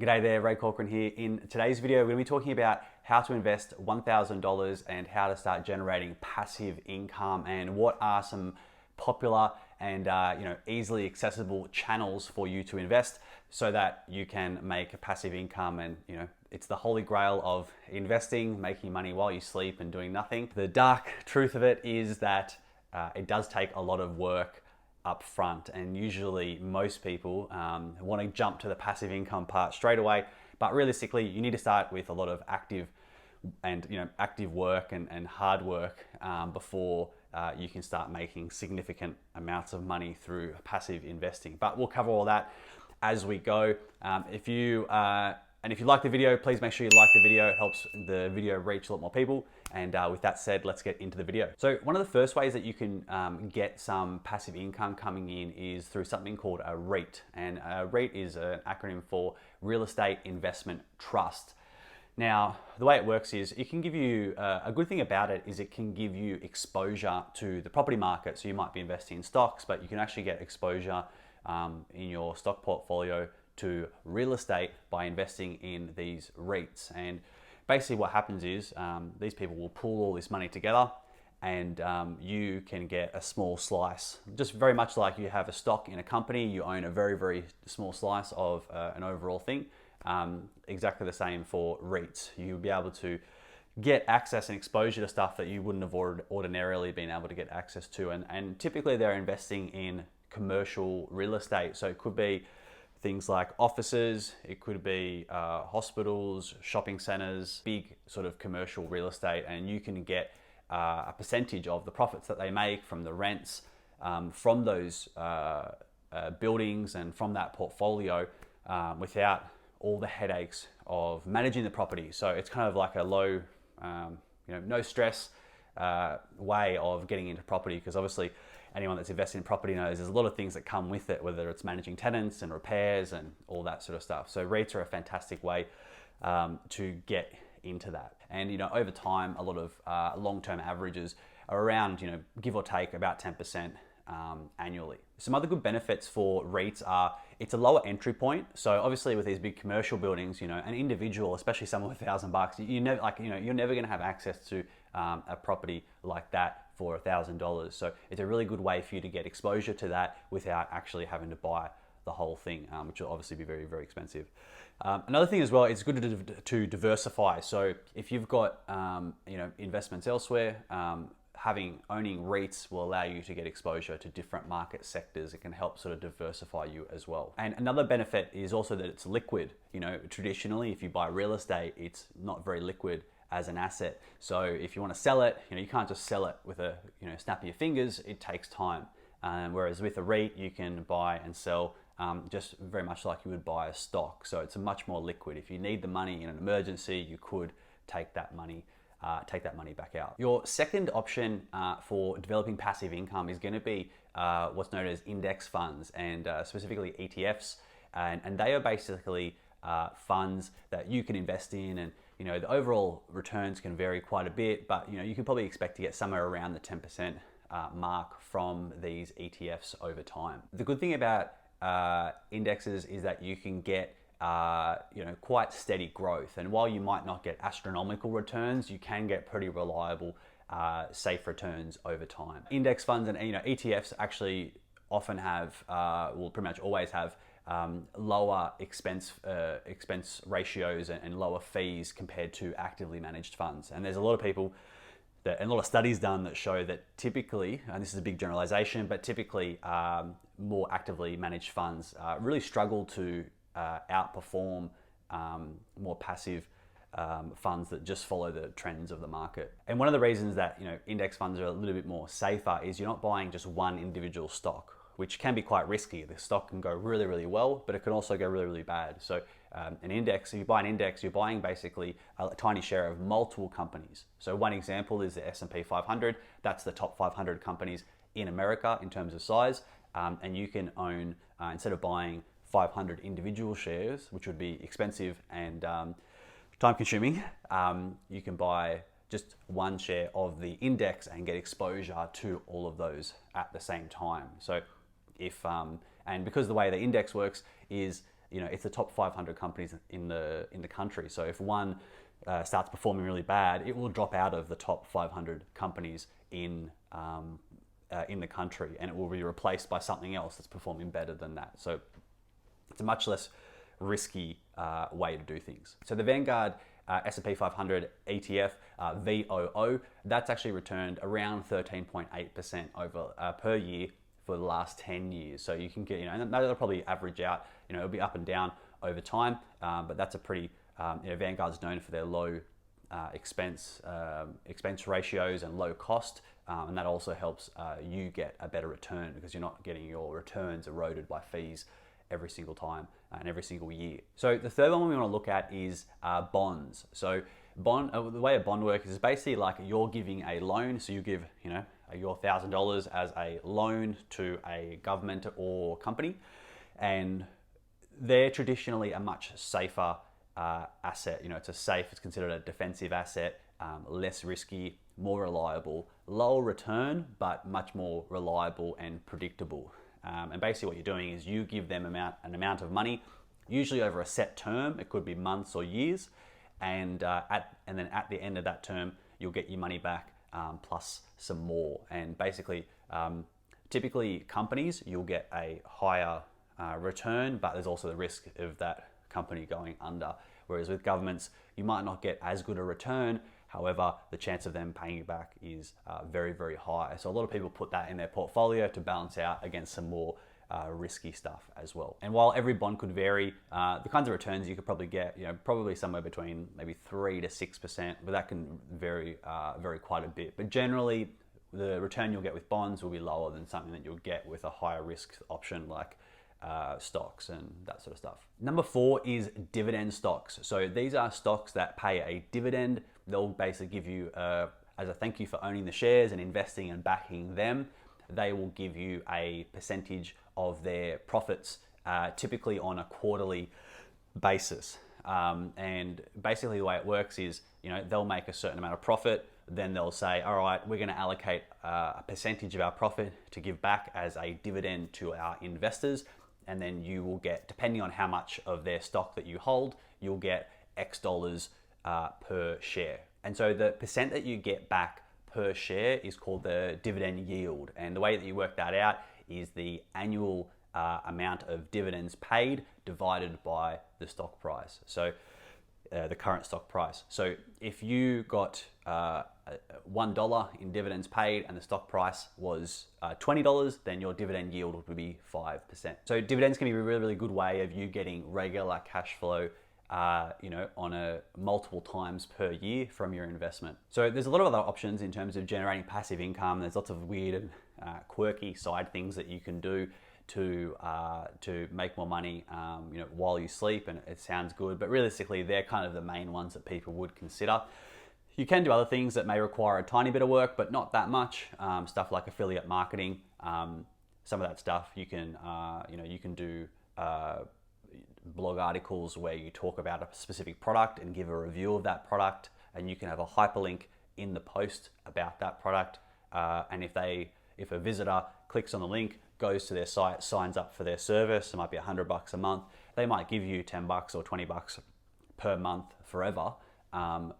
G'day there, Ray Corcoran here. In today's video, we're going to be talking about how to invest $1,000 and how to start generating passive income and what are some popular and easily accessible channels for you to invest so that you can make a passive income. And it's the holy grail of investing, making money while you sleep and doing nothing. The dark truth of it is that it does take a lot of work up front, and usually most people want to jump to the passive income part straight away, but realistically you need to start with a lot of active work and hard work before you can start making significant amounts of money through passive investing. But we'll cover all that as we go. If you like the video, please make sure you like the video. It helps the video reach a lot more people. And with that said, let's get into the video. So one of the first ways that you can get some passive income coming in is through something called a REIT. And a REIT is an acronym for Real Estate Investment Trust. Now, the way it works is it can give you, a good thing about it is it can give you exposure to the property market. So you might be investing in stocks, but you can actually get exposure in your stock portfolio to real estate by investing in these REITs. And basically what happens is these people will pool all this money together, and you can get a small slice, just very much like you have a stock in a company, you own a very, very small slice of an overall thing. Exactly the same for REITs. You'll be able to get access and exposure to stuff that you wouldn't have ordinarily been able to get access to. And typically they're investing in commercial real estate. So it could be things like offices, it could be hospitals, shopping centers, big sort of commercial real estate, and you can get a percentage of the profits that they make from the rents from those buildings and from that portfolio without all the headaches of managing the property. So it's kind of like a low, no stress way of getting into property, because obviously anyone that's invested in property knows there's a lot of things that come with it, whether it's managing tenants and repairs and all that sort of stuff. So REITs are a fantastic way to get into that. And over time, a lot of long-term averages are around, give or take about 10% annually. Some other good benefits for REITs are it's a lower entry point. So obviously with these big commercial buildings, an individual, especially someone with $1,000, you're never going to have access to a property like that for $1,000. So it's a really good way for you to get exposure to that without actually having to buy the whole thing, which will obviously be very, very expensive. Another thing as well, it's good to diversify. So if you've got investments elsewhere, owning REITs will allow you to get exposure to different market sectors. It can help sort of diversify you as well. And another benefit is also that it's liquid. Traditionally, if you buy real estate, it's not very liquid as an asset. So if you want to sell it, you can't just sell it with a snap of your fingers. It takes time. Whereas with a REIT, you can buy and sell just very much like you would buy a stock. So it's much more liquid. If you need the money in an emergency, you could take that money back out. Your second option for developing passive income is going to be what's known as index funds, and specifically ETFs. And they are basically funds that you can invest in, and the overall returns can vary quite a bit, but you can probably expect to get somewhere around the 10% mark from these ETFs over time. The good thing about indexes is that you can get quite steady growth, and while you might not get astronomical returns, you can get pretty reliable, safe returns over time. Index funds and ETFs actually often have, will pretty much always have lower expense ratios and lower fees compared to actively managed funds. And there's a lot of people and a lot of studies done that show that typically, and this is a big generalization, but typically more actively managed funds really struggle to outperform more passive funds that just follow the trends of the market. And one of the reasons that index funds are a little bit more safer is you're not buying just one individual stock, which can be quite risky. The stock can go really, really well, but it can also go really, really bad. So an index, if you buy an index, you're buying basically a tiny share of multiple companies. So one example is the S&P 500. That's the top 500 companies in America in terms of size. And you can own, instead of buying 500 individual shares, which would be expensive and time consuming, you can buy just one share of the index and get exposure to all of those at the same time. So if, and because the way the index works is it's the top 500 companies in the country. So if one starts performing really bad, it will drop out of the top 500 companies in the country, and it will be replaced by something else that's performing better than that. So it's a much less risky way to do things. So the Vanguard S&P 500 ETF, VOO, that's actually returned around 13.8% over per year for the last 10 years. So you can get, and that'll probably average out, it'll be up and down over time, but that's a pretty, Vanguard's known for their low expense ratios and low cost, and that also helps you get a better return because you're not getting your returns eroded by fees every single time and every single year. So the third one we want to look at is bonds. So the way a bond works is basically like you're giving a loan. So you give your $1,000 as a loan to a government or company, and they're traditionally a much safer asset. It's considered a defensive asset, less risky, more reliable, lower return, but much more reliable and predictable. And basically what you're doing is you give them an amount of money, usually over a set term. It could be months or years, and then at the end of that term, you'll get your money back plus some more. And basically, typically companies, you'll get a higher return, but there's also the risk of that company going under. Whereas with governments, you might not get as good a return. However, the chance of them paying you back is very, very high. So a lot of people put that in their portfolio to balance out against some more risky stuff as well. And while every bond could vary, the kinds of returns you could probably get, probably somewhere between maybe 3 to 6%, but that can vary quite a bit. But generally, the return you'll get with bonds will be lower than something that you'll get with a higher risk option like stocks and that sort of stuff. Number 4 is dividend stocks. So these are stocks that pay a dividend. They'll basically give you, as a thank you for owning the shares and investing and backing them, they will give you a percentage of their profits, typically on a quarterly basis. And basically the way it works is, they'll make a certain amount of profit, then they'll say, all right, we're going to allocate a percentage of our profit to give back as a dividend to our investors. And then you will get, depending on how much of their stock that you hold, you'll get X dollars per share. And so the percent that you get back per share is called the dividend yield. And the way that you work that out is the annual amount of dividends paid divided by the stock price. So the current stock price. So if you got $1 in dividends paid and the stock price was $20, then your dividend yield would be 5%. So dividends can be a really, really good way of you getting regular cash flow on a multiple times per year from your investment. So there's a lot of other options in terms of generating passive income. There's lots of weird and quirky side things that you can do to make more money, while you sleep, and it sounds good, but realistically, they're kind of the main ones that people would consider. You can do other things that may require a tiny bit of work, but not that much. Stuff like affiliate marketing, some of that stuff you can, you can do blog articles where you talk about a specific product and give a review of that product, and you can have a hyperlink in the post about that product. And if a visitor clicks on the link, goes to their site, signs up for their service, it might be $100 a month, they might give you $10 or $20 per month forever,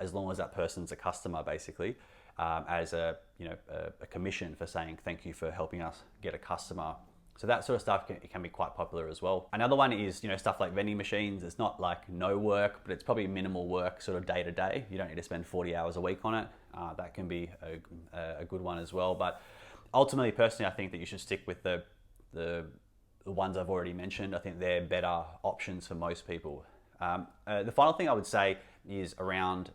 as long as that person's a customer, basically, as a commission for saying thank you for helping us get a customer. So that sort of stuff can be quite popular as well. Another one is stuff like vending machines. It's not like no work, but it's probably minimal work, sort of day to day. You don't need to spend 40 hours a week on it. That can be a good one as well. But ultimately, personally, I think that you should stick with the ones I've already mentioned. I think they're better options for most people. The final thing I would say is around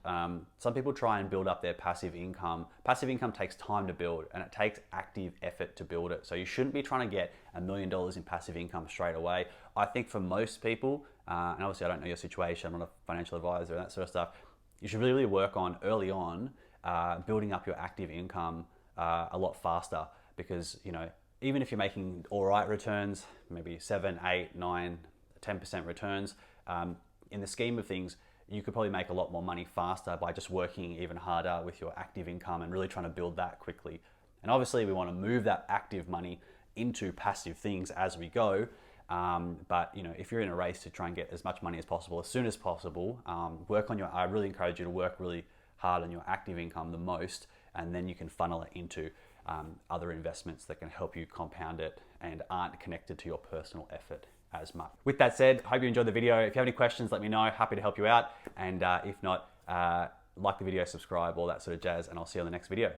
some people try and build up their passive income. Passive income takes time to build, and it takes active effort to build it. So you shouldn't be trying to get $1 million in passive income straight away. I think for most people, and obviously I don't know your situation, I'm not a financial advisor and that sort of stuff, you should really work on early on building up your active income a lot faster, because even if you're making all right returns, maybe 7, 8, 9, 10% returns, in the scheme of things, you could probably make a lot more money faster by just working even harder with your active income and really trying to build that quickly. And obviously we want to move that active money into passive things as we go. But if you're in a race to try and get as much money as possible, as soon as possible, I really encourage you to work really hard on your active income the most, and then you can funnel it into other investments that can help you compound it and aren't connected to your personal effort as much. With that said, hope you enjoyed the video. If you have any questions, let me know. Happy to help you out. And if not, like the video, subscribe, all that sort of jazz, and I'll see you on the next video.